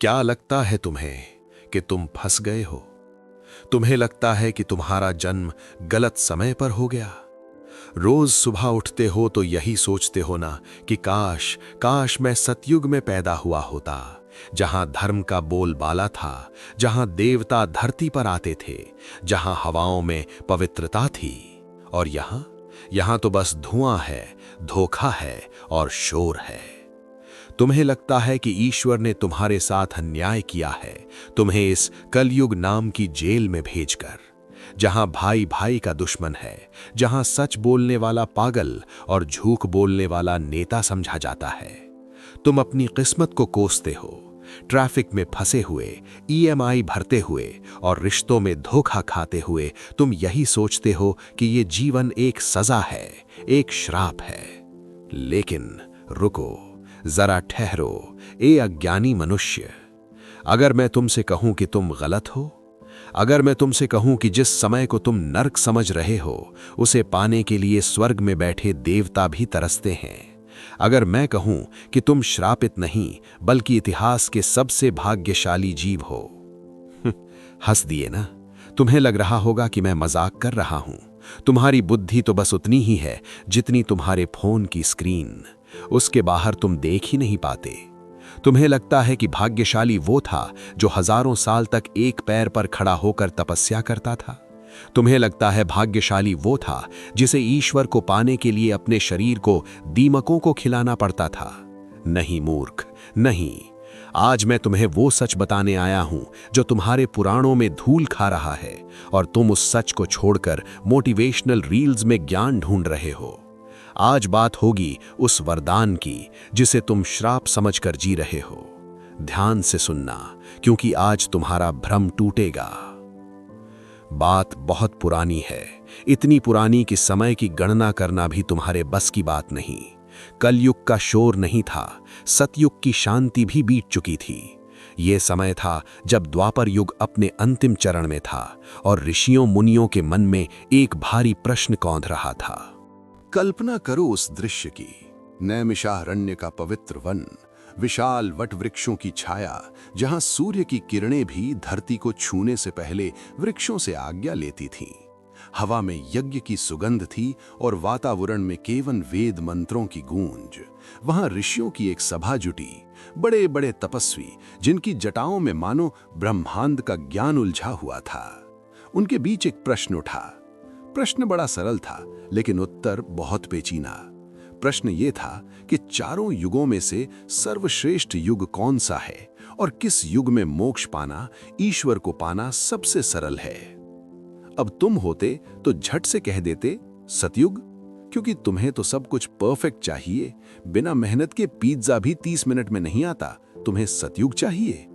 क्या लगता है तुम्हें कि तुम फंस गए हो? तुम्हें लगता है कि तुम्हारा जन्म गलत समय पर हो गया? रोज सुबह उठते हो तो यही सोचते हो ना कि काश काश मैं सतयुग में पैदा हुआ होता, जहां धर्म का बोलबाला था, जहां देवता धरती पर आते थे, जहां हवाओं में पवित्रता थी। और यहां तो बस धुआं है, धोखा है और शोर है। तुम्हें लगता है कि ईश्वर ने तुम्हारे साथ अन्याय किया है, तुम्हें इस कलयुग नाम की जेल में भेजकर, जहां भाई भाई का दुश्मन है, जहां सच बोलने वाला पागल और झूठ बोलने वाला नेता समझा जाता है। तुम अपनी किस्मत को कोसते हो, ट्रैफिक में फंसे हुए, ईएमआई भरते हुए और रिश्तों में धोखा खाते हुए तुम यही सोचते हो कि ये जीवन एक सजा है, एक श्राप है। लेकिन रुको, जरा ठहरो, ए अज्ञानी मनुष्य। अगर मैं तुमसे कहूं कि तुम गलत हो, अगर मैं तुमसे कहूं कि जिस समय को तुम नर्क समझ रहे हो उसे पाने के लिए स्वर्ग में बैठे देवता भी तरसते हैं, अगर मैं कहूं कि तुम श्रापित नहीं बल्कि इतिहास के सबसे भाग्यशाली जीव हो। हंस दिए ना? तुम्हें लग रहा होगा कि मैं मजाक कर रहा हूं। तुम्हारी बुद्धि तो बस उतनी ही है जितनी तुम्हारे फोन की स्क्रीन, उसके बाहर तुम देख ही नहीं पाते। तुम्हें लगता है कि भाग्यशाली वो था जो हजारों साल तक एक पैर पर खड़ा होकर तपस्या करता था। तुम्हें लगता है भाग्यशाली वो था जिसे ईश्वर को पाने के लिए अपने शरीर को दीमकों को खिलाना पड़ता था। नहीं मूर्ख, नहीं। आज मैं तुम्हें वो सच बताने आया हूं जो तुम्हारे पुराणों में धूल खा रहा है और तुम उस सच को छोड़कर मोटिवेशनल रील्स में ज्ञान ढूंढ रहे हो। आज बात होगी उस वरदान की जिसे तुम श्राप समझकर जी रहे हो। ध्यान से सुनना, क्योंकि आज तुम्हारा भ्रम टूटेगा। बात बहुत पुरानी है, इतनी पुरानी कि समय की गणना करना भी तुम्हारे बस की बात नहीं। कलयुग का शोर नहीं था, सतयुग की शांति भी बीत चुकी थी। ये समय था जब द्वापर युग अपने अंतिम चरण में था और ऋषियों मुनियों के मन में एक भारी प्रश्न कौंध रहा था। कल्पना करो उस दृश्य की, नैमिषारण्य का पवित्र वन, विशाल वट वृक्षों की छाया, जहां सूर्य की किरणें भी धरती को छूने से पहले वृक्षों से आज्ञा लेती थीं। हवा में यज्ञ की सुगंध थी और वातावरण में केवल वेद मंत्रों की गूंज। वहां ऋषियों की एक सभा जुटी, बड़े बड़े तपस्वी जिनकी जटाओं में मानो ब्रह्मांड का ज्ञान उलझा हुआ था। उनके बीच एक प्रश्न उठा। प्रश्न बड़ा सरल था लेकिन उत्तर बहुत पेचीना। प्रश्न ये था कि चारों युगों में से सर्वश्रेष्ठ युग कौन सा है और किस युग में मोक्ष पाना, ईश्वर को पाना सबसे सरल है। अब तुम होते तो झट से कह देते सतयुग, क्योंकि तुम्हें तो सब कुछ परफेक्ट चाहिए। बिना मेहनत के पिज्जा भी 30 मिनट में नहीं आता, तुम्हें सतयुग चाहिए।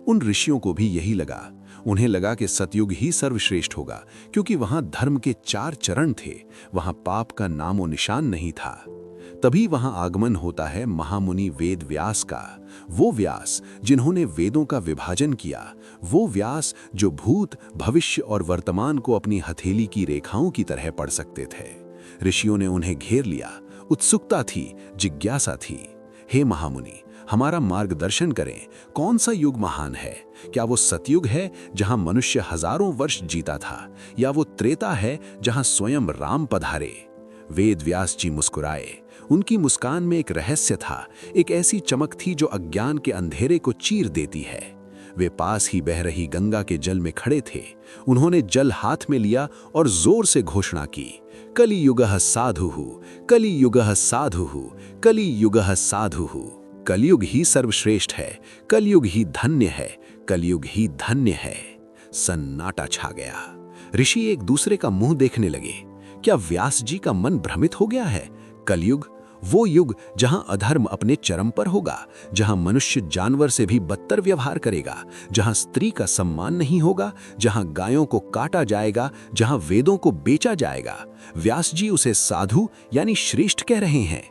उन ऋषियों को भी यही लगा। उन्हें लगा कि सतयुग ही सर्वश्रेष्ठ होगा, क्योंकि वहां धर्म के 4 चरण थे, वहां पाप का नामो निशान नहीं था। तभी वहां आगमन होता है महामुनि वेद व्यास का, वो व्यास जिन्होंने वेदों का विभाजन किया, वो व्यास जो भूत, भविष्य और वर्तमान को अपनी हथेली की रेखाओं की तरह पढ़ सकते थे। ऋषियों ने उन्हें घेर लिया। उत्सुकता थी, जिज्ञासा थी। हे महामुनि, हमारा मार्गदर्शन करें। कौन सा युग महान है? क्या वो सतयुग है जहां मनुष्य हजारों वर्ष जीता था, या वो त्रेता है जहां स्वयं राम पधारे? वेद व्यास जी मुस्कुराए। उनकी मुस्कान में एक रहस्य था, एक ऐसी चमक थी जो अज्ञान के अंधेरे को चीर देती है। वे पास ही बह रही गंगा के जल में खड़े थे। उन्होंने जल हाथ में लिया और जोर से घोषणा की, कलियुगः साधुः, कलियुगः साधुः, कलियुगः साधुः। कलयुग ही सर्वश्रेष्ठ है, कलयुग ही धन्य है, कलयुग ही धन्य है। सन्नाटा छा गया। ऋषि एक दूसरे का मुंह देखने लगे। क्या व्यास जी का मन भ्रमित हो गया है? कलयुग, वो युग जहां अधर्म अपने चरम पर होगा, जहां मनुष्य जानवर से भी बदतर व्यवहार करेगा, जहां स्त्री का सम्मान नहीं होगा, जहां गायों को काटा जाएगा, जहां वेदों को बेचा जाएगा। व्यास जी उसे साधु यानी श्रेष्ठ कह रहे हैं।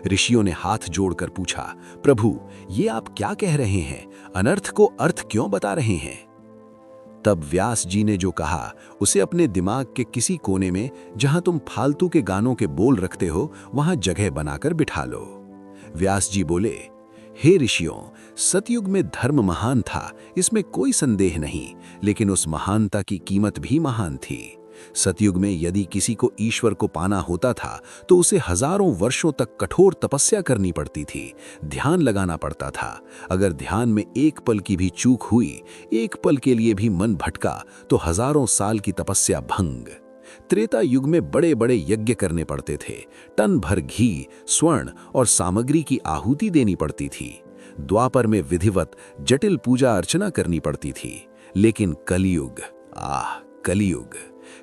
ऋषियों ने हाथ जोड़कर पूछा, प्रभु, ये आप क्या कह रहे हैं? अनर्थ को अर्थ क्यों बता रहे हैं? तब व्यास जी ने जो कहा उसे अपने दिमाग के किसी कोने में, जहां तुम फालतू के गानों के बोल रखते हो, वहां जगह बनाकर बिठा लो। व्यास जी बोले, हे ऋषियों, सतयुग में धर्म महान था, इसमें कोई संदेह नहीं, लेकिन उस महानता की कीमत भी महान थी। सतयुग में यदि किसी को ईश्वर को पाना होता था तो उसे हजारों वर्षों तक कठोर तपस्या करनी पड़ती थी, ध्यान लगाना पड़ता था। अगर ध्यान में एक पल की भी चूक हुई, एक पल के लिए भी मन भटका, तो हजारों साल की तपस्या भंग। त्रेता युग में बड़े बड़े यज्ञ करने पड़ते थे, टन भर घी, स्वर्ण और सामग्री की आहुति देनी पड़ती थी। द्वापर में विधिवत जटिल पूजा अर्चना करनी पड़ती थी। लेकिन कलयुग,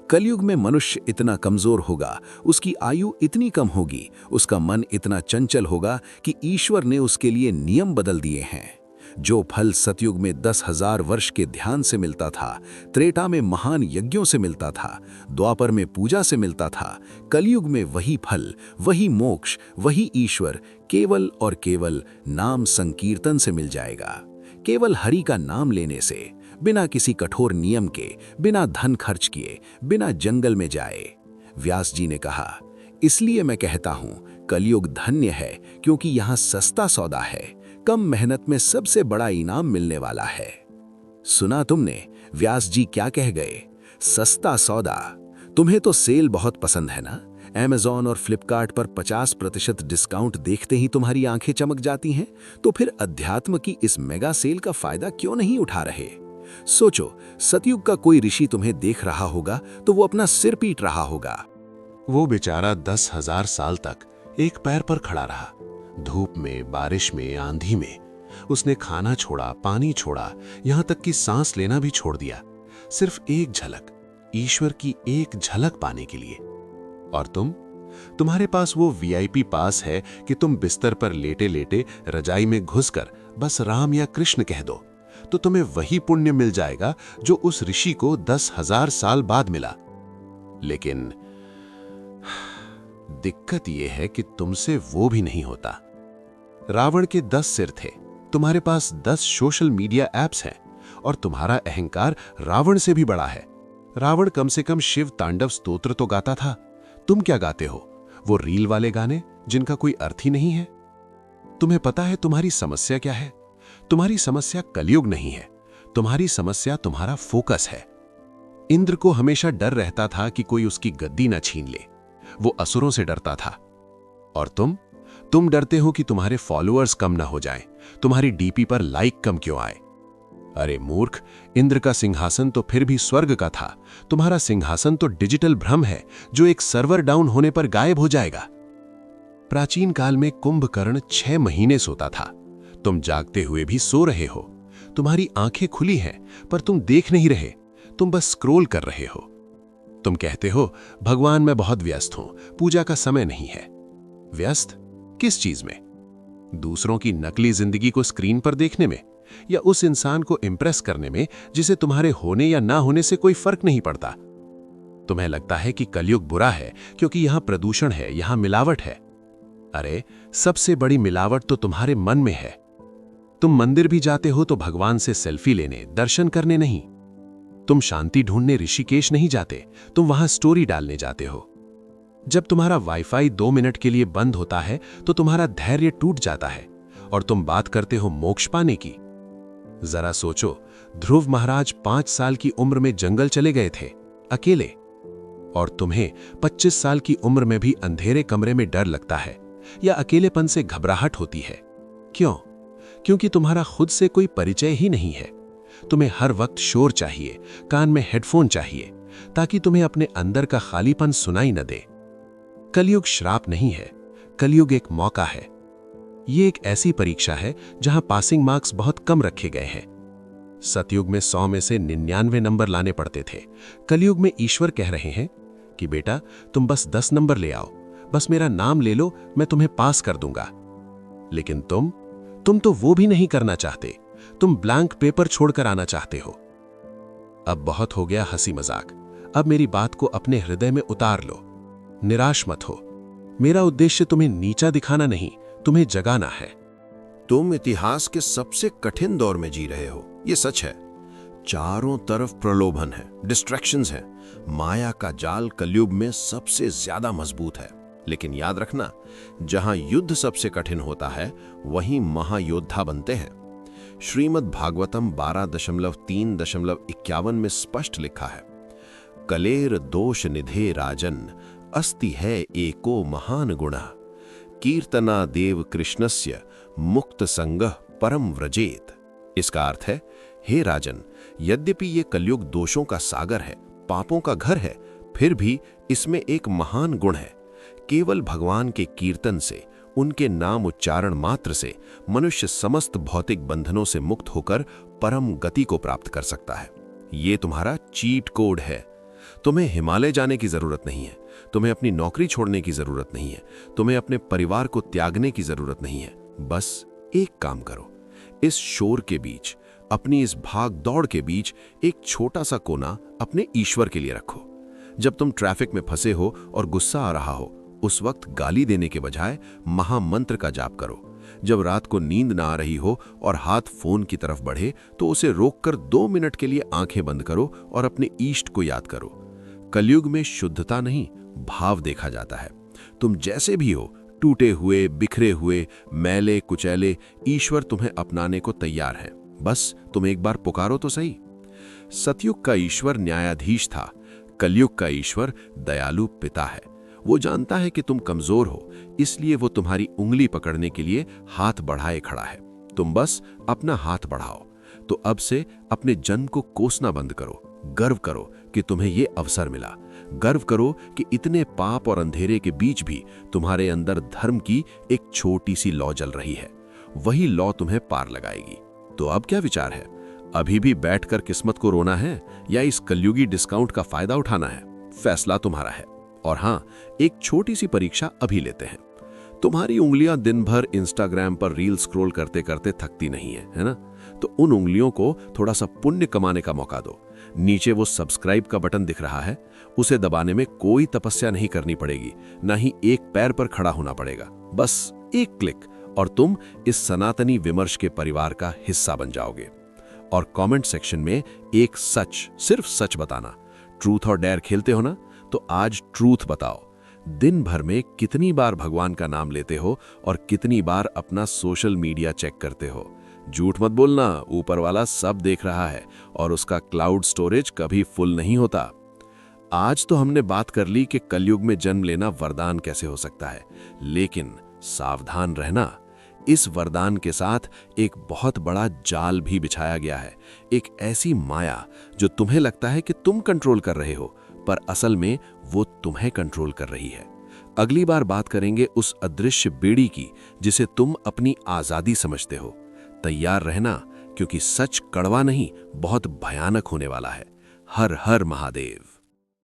कलयुग में मनुष्य इतना कमजोर होगा, उसकी आयु इतनी कम होगी, उसका मन इतना चंचल होगा कि ईश्वर ने उसके लिए नियम बदल दिए हैं। जो फल सतयुग में 10,000 वर्ष के ध्यान से मिलता था, त्रेता में महान यज्ञों से मिलता था, द्वापर में पूजा से मिलता था, कलयुग में वही फल, वही मोक्ष, वही ईश्वर केवल और केवल नाम संकीर्तन से मिल जाएगा। केवल हरि का नाम लेने से, बिना किसी कठोर नियम के, बिना धन खर्च किए, बिना जंगल में जाए। व्यास जी ने कहा, इसलिए मैं कहता हूं कलयुग धन्य है, क्योंकि यहां सस्ता सौदा है, कम मेहनत में सबसे बड़ा इनाम मिलने वाला है। सुना तुमने व्यास जी क्या कह गए? सस्ता सौदा। तुम्हें तो सेल बहुत पसंद है ना? Amazon और फ्लिपकार्ट पर 50% डिस्काउंट देखते ही तुम्हारी आंखें चमक जाती हैं। तो फिर अध्यात्म की इस मेगा सेल का फायदा क्यों नहीं उठा रहे? सोचो, सतयुग का कोई ऋषि तुम्हें देख रहा होगा तो वो अपना सिर पीट रहा होगा। वो बेचारा 10,000 साल तक एक पैर पर खड़ा रहा, धूप में, बारिश में, आंधी में। उसने खाना छोड़ा, पानी छोड़ा, यहां तक कि सांस लेना भी छोड़ दिया, सिर्फ एक झलक, ईश्वर की एक झलक पाने के लिए। और तुम्हारे पास वो वीआईपी पास है कि तुम बिस्तर पर लेटे लेटे रजाई में घुसकर बस राम या कृष्ण कह दो, तो तुम्हें वही पुण्य मिल जाएगा जो उस ऋषि को 10,000 साल बाद मिला। लेकिन दिक्कत यह है कि तुमसे वो भी नहीं होता। रावण के 10 सिर थे, तुम्हारे पास 10 सोशल मीडिया ऐप्स हैं, और तुम्हारा अहंकार रावण से भी बड़ा है। रावण कम से कम शिव तांडव स्तोत्र तो गाता था, तुम क्या गाते हो? वो रील वाले गाने जिनका कोई अर्थ ही नहीं है। तुम्हें पता है तुम्हारी समस्या क्या है? तुम्हारी समस्या कलयुग नहीं है, तुम्हारी समस्या तुम्हारा फोकस है। इंद्र को हमेशा डर रहता था कि कोई उसकी गद्दी न छीन ले, वो असुरों से डरता था। और तुम डरते हो कि तुम्हारे फॉलोअर्स कम ना हो जाएं, तुम्हारी डीपी पर लाइक कम क्यों आए? अरे मूर्ख, इंद्र का सिंहासन तो फिर भी स्वर्ग का था, तुम्हारा सिंहासन तो डिजिटल भ्रम है जो एक सर्वर डाउन होने पर गायब हो जाएगा। प्राचीन काल में कुंभकर्ण 6 महीने सोता था, तुम जागते हुए भी सो रहे हो। तुम्हारी आंखें खुली हैं पर तुम देख नहीं रहे, तुम बस स्क्रॉल कर रहे हो। तुम कहते हो भगवान मैं बहुत व्यस्त हूं, पूजा का समय नहीं है। व्यस्त किस चीज में? दूसरों की नकली जिंदगी को स्क्रीन पर देखने में, या उस इंसान को इंप्रेस करने में जिसे तुम्हारे होने या ना होने से कोई फर्क नहीं पड़ता। तुम्हें लगता है कि कलयुग बुरा है क्योंकि यहां प्रदूषण है, यहां मिलावट है। अरे सबसे बड़ी मिलावट तो तुम्हारे मन में है। तुम मंदिर भी जाते हो तो भगवान से सेल्फी लेने, दर्शन करने नहीं। तुम शांति ढूंढने ऋषिकेश नहीं जाते, तुम वहां स्टोरी डालने जाते हो। जब तुम्हारा वाईफाई 2 मिनट के लिए बंद होता है तो तुम्हारा धैर्य टूट जाता है और तुम बात करते हो मोक्ष पाने की। जरा सोचो, ध्रुव महाराज 5 साल की उम्र में जंगल चले गए थे, अकेले, और तुम्हें 25 साल की उम्र में भी अंधेरे कमरे में डर लगता है या अकेलेपन से घबराहट होती है। क्यों? क्योंकि तुम्हारा खुद से कोई परिचय ही नहीं है। तुम्हें हर वक्त शोर चाहिए, कान में हेडफोन चाहिए, ताकि तुम्हें अपने अंदर का खालीपन सुनाई न दे। कलयुग श्राप नहीं है, कलयुग एक मौका है। ये एक ऐसी परीक्षा है जहां पासिंग मार्क्स बहुत कम रखे गए हैं। सतयुग में 100 में से 99 नंबर लाने पड़ते थे। कलयुग में ईश्वर कह रहे हैं कि बेटा तुम बस 10 नंबर ले आओ, बस मेरा नाम ले लो, मैं तुम्हें पास कर दूंगा। लेकिन तुम तो वो भी नहीं करना चाहते, तुम ब्लैंक पेपर छोड़कर आना चाहते हो। अब बहुत हो गया हंसी मजाक, अब मेरी बात को अपने हृदय में उतार लो। निराश मत हो, मेरा उद्देश्य तुम्हें नीचा दिखाना नहीं, तुम्हें जगाना है। तुम इतिहास के सबसे कठिन दौर में जी रहे हो, ये सच है। चारों तरफ प्रलोभन है, डिस्ट्रैक्शंस हैं। माया का जाल कलयुग में सबसे ज्यादा मजबूत है। लेकिन याद रखना, जहां युद्ध सबसे कठिन होता है वहीं महायोद्धा बनते हैं। श्रीमद् भागवतम 12.3.51 में स्पष्ट लिखा है, कलेर दोष निधे राजन अस्ति है एको महान गुणः कीर्तना देव कृष्णस्य मुक्त संगः परम व्रजेत। इसका अर्थ है, हे राजन, यद्यपि ये कलयुग दोषों का सागर है, पापों का घर है, फिर भी इसमें एक महान गुण है। केवल भगवान के कीर्तन से, उनके नाम उच्चारण मात्र से मनुष्य समस्त भौतिक बंधनों से मुक्त होकर परम गति को प्राप्त कर सकता है। ये तुम्हारा चीट कोड है। तुम्हें हिमालय जाने की जरूरत नहीं है, तुम्हें अपनी नौकरी छोड़ने की जरूरत नहीं है, तुम्हें अपने परिवार को त्यागने की जरूरत नहीं है। बस एक काम करो, इस शोर के बीच, अपनी इस भाग दौड़ के बीच एक छोटा सा कोना अपने ईश्वर के लिए रखो। जब तुम ट्रैफिक में फंसे हो और गुस्सा आ रहा हो, उस वक्त गाली देने के बजाय महामंत्र का जाप करो। जब रात को नींद ना आ रही हो और हाथ फोन की तरफ बढ़े, तो उसे रोककर 2 मिनट के लिए आंखें बंद करो और अपने ईष्ट को याद करो। कलयुग में शुद्धता नहीं, भाव देखा जाता है। तुम जैसे भी हो, टूटे हुए, बिखरे हुए, मैले कुचैले, ईश्वर तुम्हें अपनाने को तैयार है। बस तुम एक बार पुकारो तो सही। सतयुग का ईश्वर न्यायाधीश था, कलयुग का ईश्वर दयालु पिता है। वो जानता है कि तुम कमजोर हो, इसलिए वो तुम्हारी उंगली पकड़ने के लिए हाथ बढ़ाए खड़ा है। तुम बस अपना हाथ बढ़ाओ। तो अब से अपने जन्म को कोसना बंद करो। गर्व करो कि तुम्हें ये अवसर मिला। गर्व करो कि इतने पाप और अंधेरे के बीच भी तुम्हारे अंदर धर्म की एक छोटी सी लौ जल रही है। वही लौ तुम्हें पार लगाएगी। तो अब क्या विचार है? अभी भी बैठकर किस्मत को रोना है या इस कलयुगी डिस्काउंट का फायदा उठाना है? फैसला तुम्हारा है। और हाँ, एक छोटी सी परीक्षा अभी लेते हैं। तुम्हारी उंगलियां दिन भर इंस्टाग्राम पर रील स्क्रॉल करते करते थकती नहीं है ना? तो उन उंगलियों को थोड़ा सा पुण्य कमाने का मौका दो। नीचे वो सब्सक्राइब का बटन दिख रहा है, उसे दबाने में कोई तपस्या नहीं करनी पड़ेगी, ना ही एक पैर पर खड़ा होना पड़ेगा। बस एक क्लिक और तुम इस सनातनी विमर्श के परिवार का हिस्सा बन जाओगे। और कमेंट सेक्शन में एक सच, सिर्फ सच बताना। ट्रूथ और डेयर खेलते हो ना? तो आज ट्रूथ बताओ। दिन भर में कितनी बार भगवान का नाम लेते हो और कितनी बार अपना सोशल मीडिया चेक करते हो? झूठ मत बोलना, ऊपर वाला सब देख रहा है और उसका क्लाउड स्टोरेज कभी फुल नहीं होता। आज तो हमने बात कर ली कि कलयुग में जन्म लेना वरदान कैसे हो सकता है, लेकिन सावधान रहना, इस वरदान के साथ एक बहुत बड़ा जाल भी बिछाया गया है। एक ऐसी माया जो तुम्हें लगता है कि तुम कंट्रोल कर रहे हो, पर असल में वो तुम्हें कंट्रोल कर रही है। अगली बार बात करेंगे उस अदृश्य बेड़ी की जिसे तुम अपनी आजादी समझते हो। तैयार रहना, क्योंकि सच कड़वा नहीं, बहुत भयानक होने वाला है। हर हर महादेव।